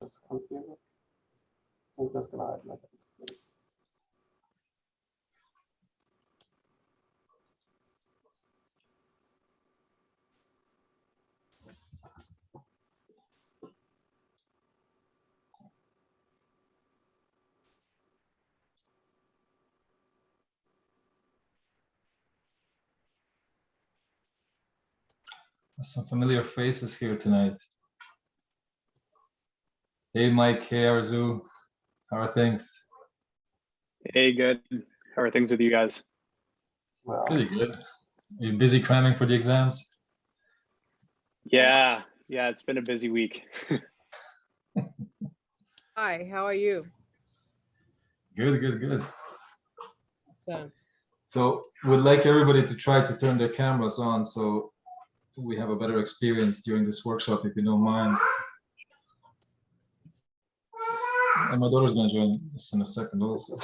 das angebe. Und das gehalten hat. Some familiar faces here tonight. Hey, Mike. Hey, Arzu. How are things? Hey, good. How are things with you guys? Well, Pretty good. Are you busy cramming for the exams? Yeah, it's been a busy week. Hi, how are you? Good. So, we'd like everybody to try to turn their cameras on so we have a better experience during this workshop, if you don't mind. And my daughter's going to join us in a second also.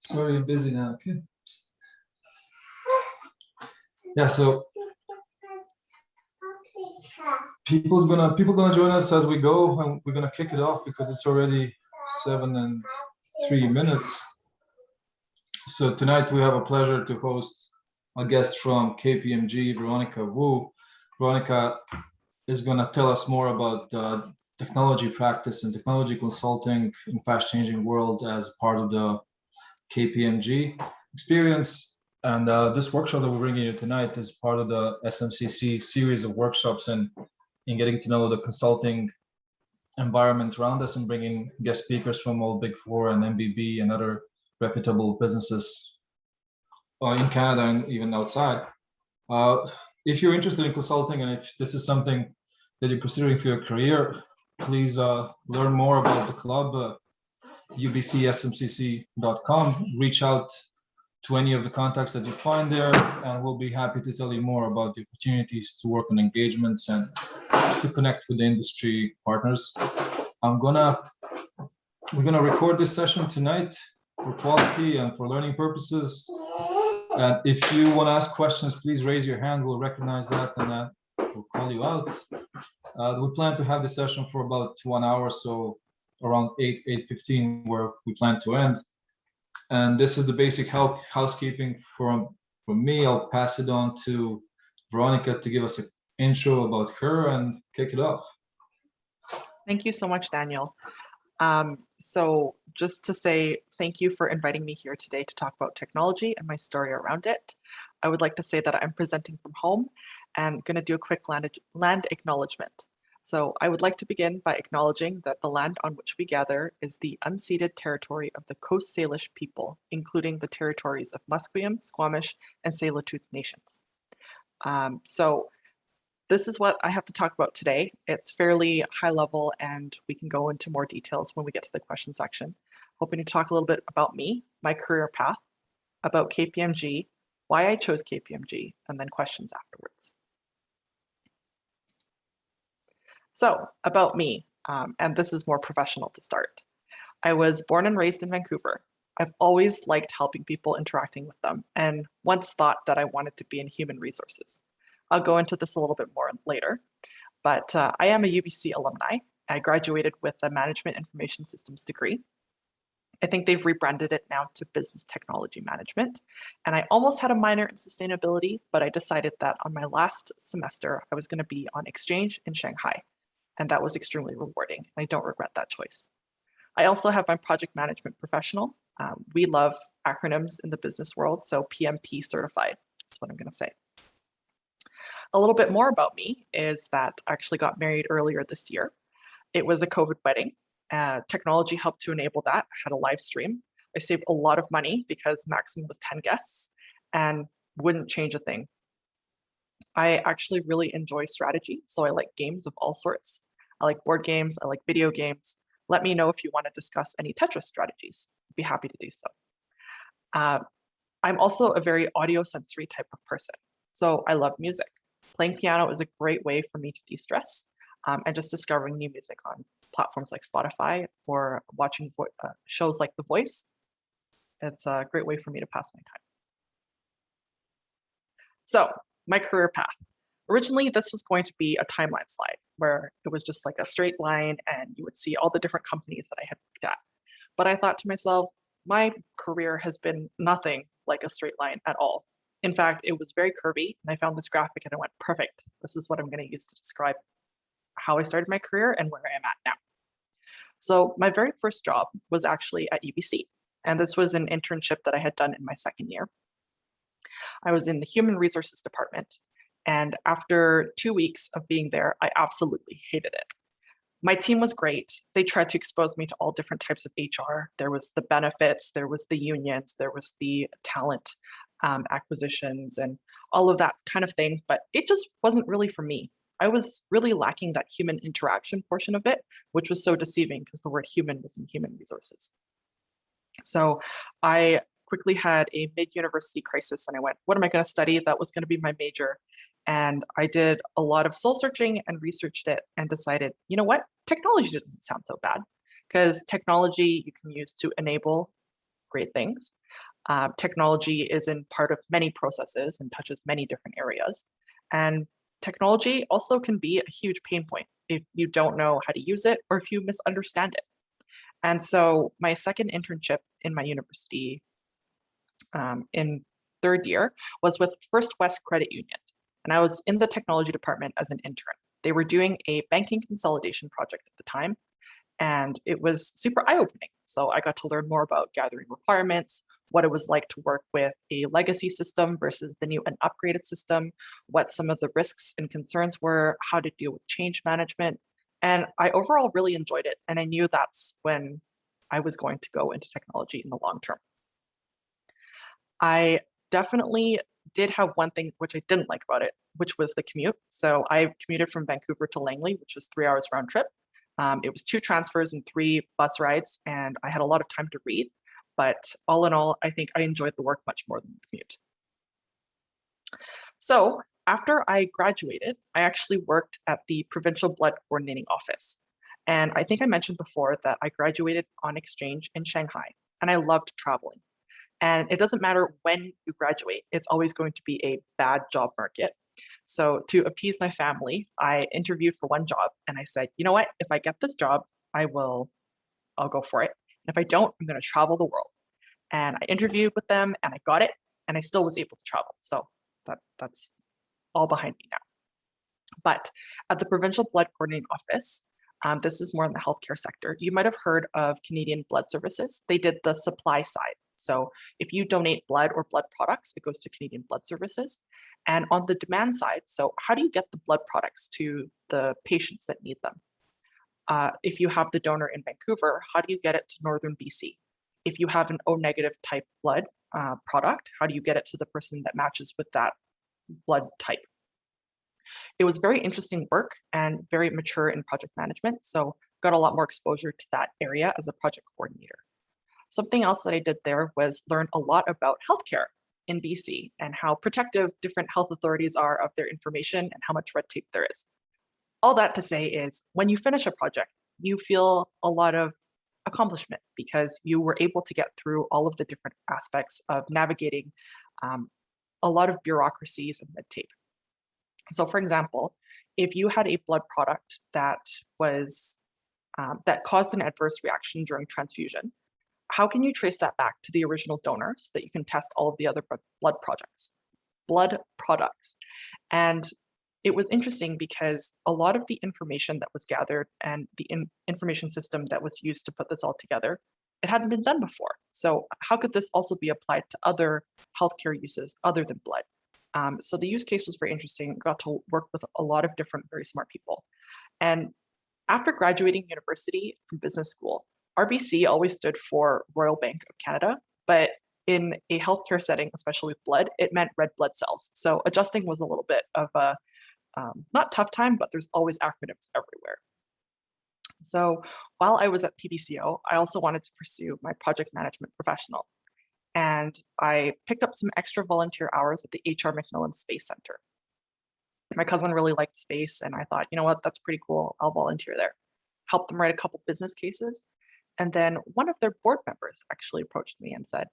Sorry, I'm busy now. Okay. Yeah, so people gonna join us as we go, and we're gonna kick it off because it's already 7:03. So tonight we have a pleasure to host a guest from KPMG, Veronica Wu. Veronica is gonna tell us more about technology practice and technology consulting in fast-changing world as part of the KPMG experience. And this workshop that we're bringing you tonight is part of the SMCC series of workshops and in getting to know the consulting environment around us and bringing guest speakers from all Big Four and MBB and other reputable businesses in Canada and even outside. If you're interested in consulting and if this is something that you're considering for your career, please learn more about the club, ubcsmcc.com. Reach out to any of the contacts that you find there, and we'll be happy to tell you more about the opportunities to work on engagements and to connect with the industry partners. We're gonna record this session tonight for quality and for learning purposes. And if you want to ask questions, please raise your hand. We'll recognize that and we'll call you out. We plan to have the session for about 1 hour, so around 8:15 where we plan to end. And this is the basic housekeeping from me. I'll pass it on to Veronica to give us an intro about her and kick it off. Thank you so much, Daniel. So just to say thank you for inviting me here today to talk about technology and my story around it. I would like to say that I'm presenting from home and going to do a quick land acknowledgement. So I would like to begin by acknowledging that the land on which we gather is the unceded territory of the Coast Salish people, including the territories of Musqueam, Squamish, and Tsleil-Waututh nations. So this is what I have to talk about today. It's fairly high level and we can go into more details when we get to the question section. Hoping to talk a little bit about me, my career path, about KPMG, why I chose KPMG, and then questions afterwards. So about me, and this is more professional to start. I was born and raised in Vancouver. I've always liked helping people, interacting with them, and once thought that I wanted to be in human resources. I'll go into this a little bit more later, but I am a UBC alumni. I graduated with a Management Information Systems degree. I think they've rebranded it now to Business Technology Management. And I almost had a minor in sustainability, but I decided that on my last semester, I was going to be on exchange in Shanghai. And that was extremely rewarding. I don't regret that choice. I also have my project management professional. We love acronyms in the business world, so PMP certified. That's what I'm going to say. A little bit more about me is that I actually got married earlier this year. It was a COVID wedding. Technology helped to enable that. I had a live stream. I saved a lot of money because maximum was 10 guests and wouldn't change a thing. I actually really enjoy strategy, so I like games of all sorts. I like board games, I like video games. Let me know if you want to discuss any Tetris strategies. I'd be happy to do so. I'm also a very audio sensory type of person, so I love music. Playing piano is a great way for me to de-stress and just discovering new music on platforms like Spotify or watching shows like The Voice. It's a great way for me to pass my time. So my career path. Originally, this was going to be a timeline slide where it was just like a straight line and you would see all the different companies that I had worked at. But I thought to myself, my career has been nothing like a straight line at all. In fact, it was very curvy, and I found this graphic and I went, perfect. This is what I'm going to use to describe how I started my career and where I am at now. So my very first job was actually at UBC, and this was an internship that I had done in my second year. I was in the human resources department, and after 2 weeks of being there, I absolutely hated it. My team was great. They tried to expose me to all different types of HR. There was the benefits, there was the unions, there was the talent acquisitions and all of that kind of thing, but it just wasn't really for me. I was really lacking that human interaction portion of it, which was so deceiving because the word human was in human resources. So I quickly had a mid-university crisis and I went, what am I going to study? That was going to be my major. And I did a lot of soul searching and researched it and decided, you know what? Technology doesn't sound so bad because technology you can use to enable great things. Technology is in part of many processes and touches many different areas. And technology also can be a huge pain point if you don't know how to use it or if you misunderstand it. And so my second internship in my university in third year was with First West Credit Union. And I was in the technology department as an intern. They were doing a banking consolidation project at the time, and it was super eye-opening. So I got to learn more about gathering requirements, what it was like to work with a legacy system versus the new and upgraded system, what some of the risks and concerns were, how to deal with change management. And I overall really enjoyed it. And I knew that's when I was going to go into technology in the long term. I definitely did have one thing which I didn't like about it, which was the commute. So I commuted from Vancouver to Langley, which was 3 hours round trip. It was 2 transfers and 3 bus rides, and I had a lot of time to read. But all in all, I think I enjoyed the work much more than the commute. So after I graduated, I actually worked at the Provincial Blood Coordinating Office. And I think I mentioned before that I graduated on exchange in Shanghai, and I loved traveling. And it doesn't matter when you graduate, it's always going to be a bad job market. So to appease my family, I interviewed for one job and I said, you know what, if I get this job, I'll go for it. And if I don't, I'm going to travel the world. And I interviewed with them and I got it and I still was able to travel. So that's all behind me now. But at the Provincial Blood Coordinating Office, this is more in the healthcare sector. You might have heard of Canadian Blood Services. They did the supply side. So if you donate blood or blood products, it goes to Canadian Blood Services. And on the demand side, so how do you get the blood products to the patients that need them? If you have the donor in Vancouver, how do you get it to Northern BC? If you have an O negative type blood product, how do you get it to the person that matches with that blood type? It was very interesting work and very mature in project management. So got a lot more exposure to that area as a project coordinator. Something else that I did there was learn a lot about healthcare in BC and how protective different health authorities are of their information and how much red tape there is. All that to say is when you finish a project, you feel a lot of accomplishment because you were able to get through all of the different aspects of navigating a lot of bureaucracies and red tape. So for example, if you had a blood product that was that caused an adverse reaction during transfusion, how can you trace that back to the original donor so that you can test all of the other blood products? And it was interesting because a lot of the information that was gathered and the information system that was used to put this all together, it hadn't been done before. So how could this also be applied to other healthcare uses other than blood? So the use case was very interesting. Got to work with a lot of different, very smart people. And after graduating university from business school, RBC always stood for Royal Bank of Canada, but in a healthcare setting, especially with blood, it meant red blood cells. So adjusting was a little bit of a, not tough time, but there's always acronyms everywhere. So while I was at PBCO, I also wanted to pursue my project management professional. And I picked up some extra volunteer hours at the HR McMillan Space Center. My cousin really liked space, and I thought, you know what, that's pretty cool. I'll volunteer there. Helped them write a couple business cases. And then one of their board members actually approached me and said,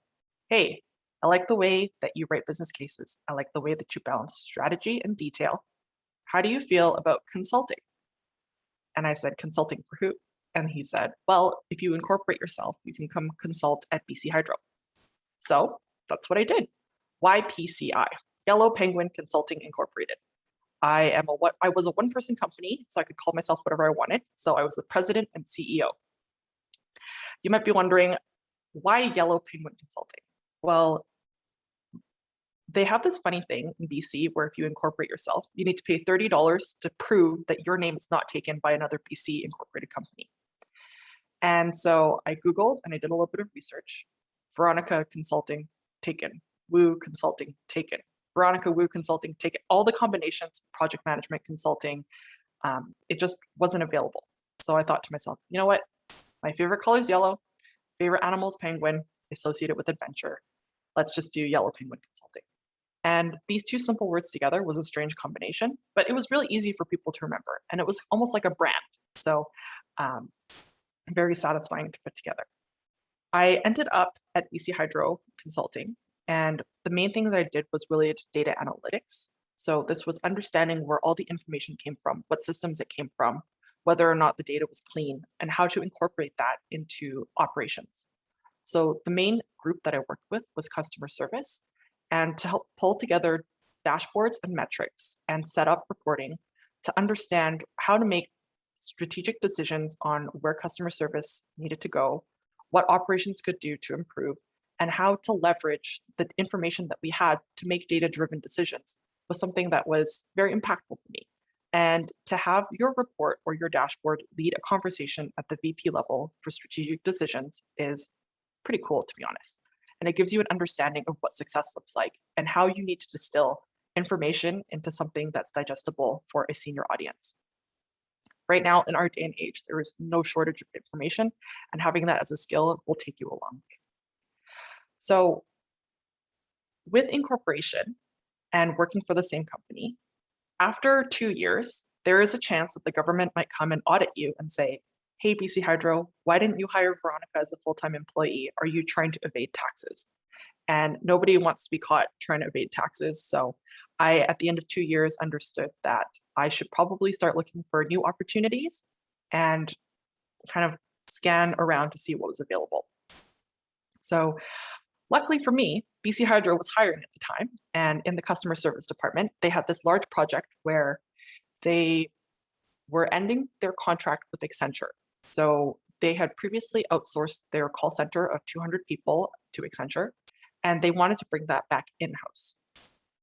hey, I like the way that you write business cases. I like the way that you balance strategy and detail. How do you feel about consulting? And I said, consulting for who? And he said, well, if you incorporate yourself, you can come consult at BC Hydro. So that's what I did. Why PCI? Yellow Penguin Consulting Incorporated. I was a one-person company, so I could call myself whatever I wanted. So I was the president and CEO. You might be wondering, why Yellow Penguin Consulting? Well, they have this funny thing in BC where if you incorporate yourself, you need to pay $30 to prove that your name is not taken by another BC incorporated company. And so I Googled and I did a little bit of research. Veronica Consulting, taken. Woo Consulting, taken. Veronica Woo Consulting, taken. All the combinations, project management consulting, it just wasn't available. So I thought to myself, you know what? My favorite color is yellow, favorite animal is penguin, associated with adventure. Let's just do Yellow Penguin Consulting. And these two simple words together was a strange combination, but it was really easy for people to remember. And it was almost like a brand. So very satisfying to put together. I ended up at BC Hydro Consulting, and the main thing that I did was related to data analytics. So this was understanding where all the information came from, what systems it came from, whether or not the data was clean, and how to incorporate that into operations. So the main group that I worked with was customer service, and to help pull together dashboards and metrics and set up reporting to understand how to make strategic decisions on where customer service needed to go, what operations could do to improve, and how to leverage the information that we had to make data-driven decisions was something that was very impactful for me. And to have your report or your dashboard lead a conversation at the VP level for strategic decisions is pretty cool, to be honest. And it gives you an understanding of what success looks like and how you need to distill information into something that's digestible for a senior audience. Right now, in our day and age, there is no shortage of information, and having that as a skill will take you a long way. So with incorporation and working for the same company, after 2 years, there is a chance that the government might come and audit you and say, hey, BC Hydro, why didn't you hire Veronica as a full-time employee? Are you trying to evade taxes? And nobody wants to be caught trying to evade taxes. So I, at the end of 2 years, understood that I should probably start looking for new opportunities and kind of scan around to see what was available. So luckily for me, BC Hydro was hiring at the time, and in the customer service department, they had this large project where they were ending their contract with Accenture. So they had previously outsourced their call center of 200 people to Accenture, and they wanted to bring that back in-house.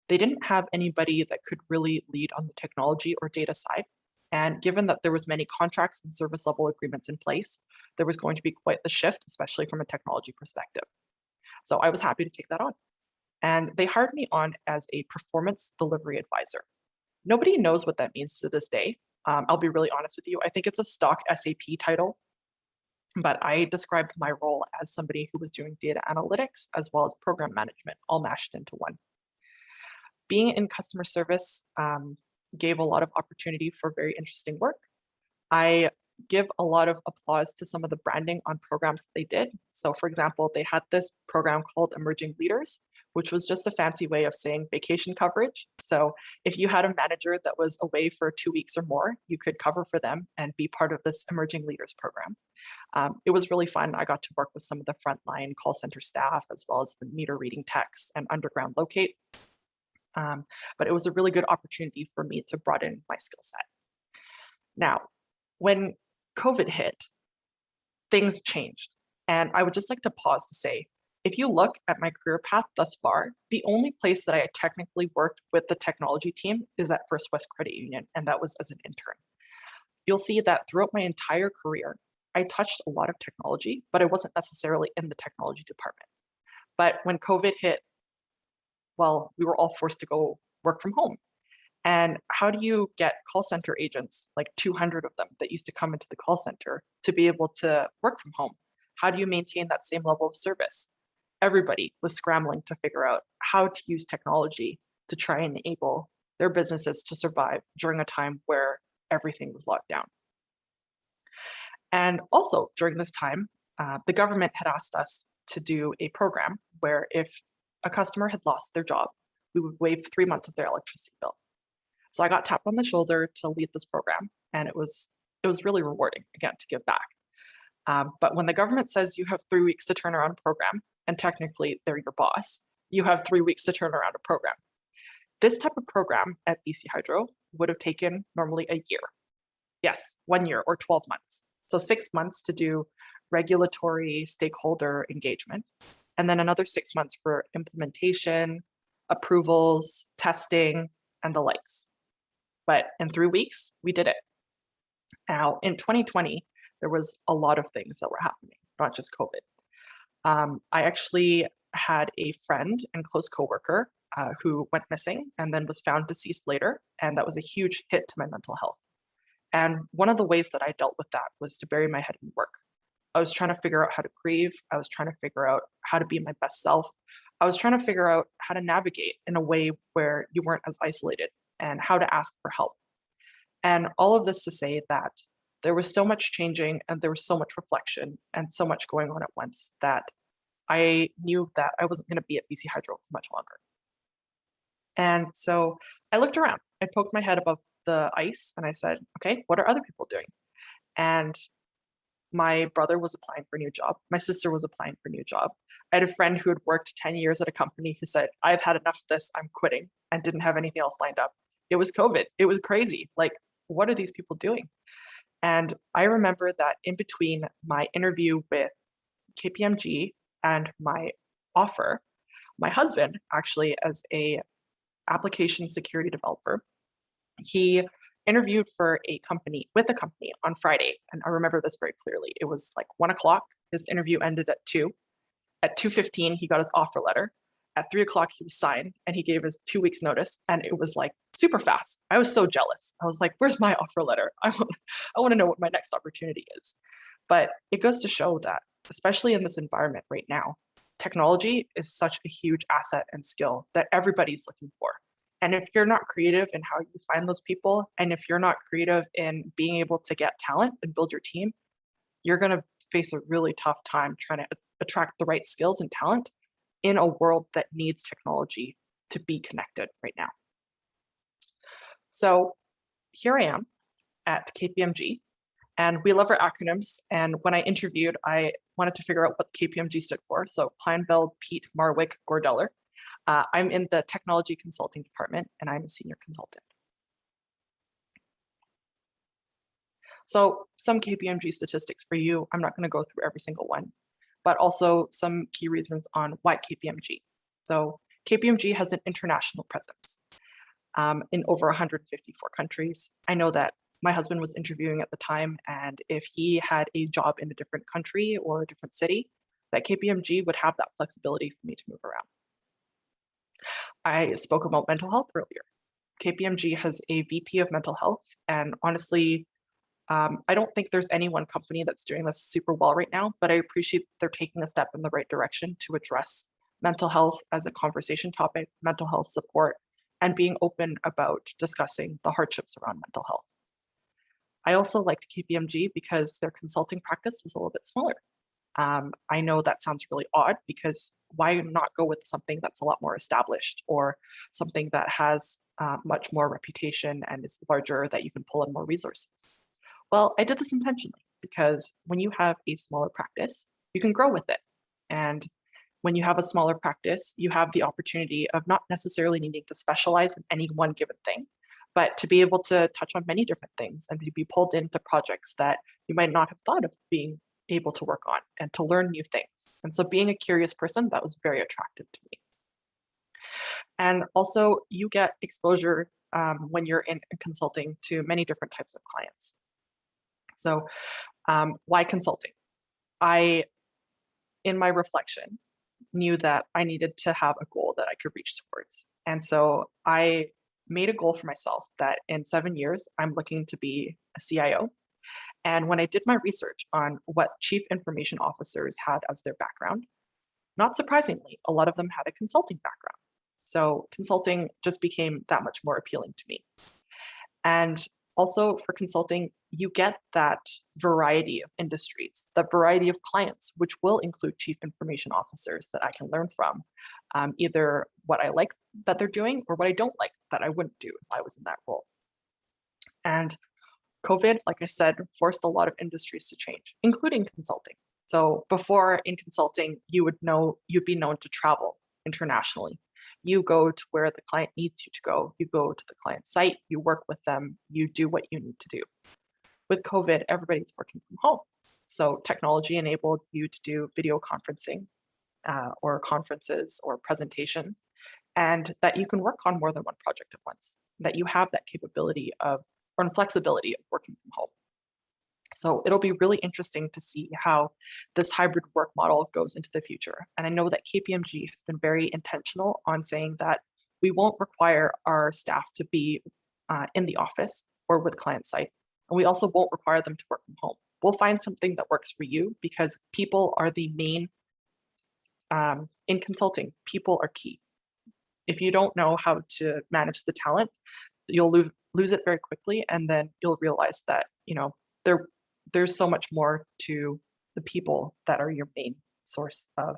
They didn't have anybody that could really lead on the technology or data side. And given that there was many contracts and service level agreements in place, there was going to be quite the shift, especially from a technology perspective. So I was happy to take that on. And they hired me on as a performance delivery advisor. Nobody knows what that means to this day. I'll be really honest with you. I think it's a stock SAP title, but I described my role as somebody who was doing data analytics as well as program management, all mashed into one. Being in customer service gave a lot of opportunity for very interesting work. I give a lot of applause to some of the branding on programs that they did. So for example, they had this program called Emerging Leaders, which was just a fancy way of saying vacation coverage. So if you had a manager that was away for 2 weeks or more, you could cover for them and be part of this Emerging Leaders program. It was really fun. I got to work with some of the frontline call center staff, as well as the meter reading techs and underground locate. But it was a really good opportunity for me to broaden my skill set. Now, when COVID hit, things changed. And I would just like to pause to say, if you look at my career path thus far, the only place that I technically worked with the technology team is at First West Credit Union, and that was as an intern. You'll see that throughout my entire career, I touched a lot of technology, but I wasn't necessarily in the technology department. But when COVID hit, well, we were all forced to go work from home. And how do you get call center agents, like 200 of them that used to come into the call center, to be able to work from home? How do you maintain that same level of service? Everybody was scrambling to figure out how to use technology to try and enable their businesses to survive during a time where everything was locked down. And also during this time, the government had asked us to do a program where if a customer had lost their job, we would waive 3 months of their electricity bill. So I got tapped on the shoulder to lead this program, and it was really rewarding, again, to give back. But when the government says you have 3 weeks to turn around a program, and technically they're your boss, you have 3 weeks to turn around a program. This type of program at BC Hydro would have taken normally a year. Yes, 1 year or 12 months. So 6 months to do regulatory stakeholder engagement, and then another 6 months for implementation, approvals, testing, and the likes. But in 3 weeks, we did it. Now, in 2020, there was a lot of things that were happening, not just COVID. I actually had a friend and close coworker who went missing and then was found deceased later, and that was a huge hit to my mental health. And one of the ways that I dealt with that was to bury my head in work. I was trying to figure out how to grieve. I was trying to figure out how to be my best self. I was trying to figure out how to navigate in a way where you weren't as isolated and how to ask for help. And all of this to say that there was so much changing and there was so much reflection and so much going on at once that I knew that I wasn't going to be at BC Hydro for much longer. And so I looked around. I poked my head above the ice and I said, okay, what are other people doing? And my brother was applying for a new job. My sister was applying for a new job. I had a friend who had worked 10 years at a company who said, I've had enough of this, I'm quitting, and didn't have anything else lined up. It was COVID. It was crazy. Like, what are these people doing? And I remember that in between my interview with KPMG and my offer, my husband, actually, as a application security developer, he interviewed for a company on Friday. And I remember this very clearly. It was like 1 o'clock. His interview ended at 2. At 2:15, he got his offer letter. At 3 o'clock, he was signed and he gave his 2 weeks notice. And it was like super fast. I was so jealous. I was like, where's my offer letter? I want to know what my next opportunity is. But it goes to show that, especially in this environment right now, technology is such a huge asset and skill that everybody's looking for. And if you're not creative in how you find those people, and if you're not creative in being able to get talent and build your team, you're going to face a really tough time trying to attract the right skills and talent in a world that needs technology to be connected right now. So here I am at KPMG, and we love our acronyms. And when I interviewed, I wanted to figure out what KPMG stood for. So Kleinveld, Piet, Marwick, Gordeller. I'm in the technology consulting department, and I'm a senior consultant. So some KPMG statistics for you. I'm not going to go through every single one, but also some key reasons on why KPMG. So KPMG has an international presence in over 154 countries. I know that my husband was interviewing at the time, and if he had a job in a different country or a different city, that KPMG would have that flexibility for me to move around. I spoke about mental health earlier. KPMG has a VP of mental health, and honestly, I don't think there's any one company that's doing this super well right now, but I appreciate they're taking a step in the right direction to address mental health as a conversation topic, mental health support, and being open about discussing the hardships around mental health. I also liked KPMG because their consulting practice was a little bit smaller. I know that sounds really odd because why not go with something that's a lot more established or something that has much more reputation and is larger that you can pull in more resources? Well, I did this intentionally because when you have a smaller practice, you can grow with it. And when you have a smaller practice, you have the opportunity of not necessarily needing to specialize in any one given thing, but to be able to touch on many different things and to be pulled into projects that you might not have thought of being able to work on and to learn new things. And so being a curious person, that was very attractive to me. And also you get exposure when you're in consulting to many different types of clients. So why consulting? I, in my reflection, knew that I needed to have a goal that I could reach towards. And so I made a goal for myself that in 7 years, I'm looking to be a CIO. And when I did my research on what chief information officers had as their background, not surprisingly, a lot of them had a consulting background. So consulting just became that much more appealing to me. And also for consulting, you get that variety of industries, that variety of clients, which will include chief information officers that I can learn from, either what I like that they're doing or what I don't like that I wouldn't do if I was in that role. And COVID, like I said, forced a lot of industries to change, including consulting. So before in consulting, you'd be known to travel internationally. You go to where the client needs you to go. You go to the client site, you work with them, you do what you need to do. With COVID, everybody's working from home. So technology enabled you to do video conferencing or conferences or presentations, and that you can work on more than one project at once, that you have that capability of or flexibility of working from home. So it'll be really interesting to see how this hybrid work model goes into the future. And I know that KPMG has been very intentional on saying that we won't require our staff to be in the office or with client site. And we also won't require them to work from home. We'll find something that works for you because people are the main, in consulting, people are key. If you don't know how to manage the talent, you'll lose it very quickly. And then you'll realize that, there's so much more to the people that are your main source of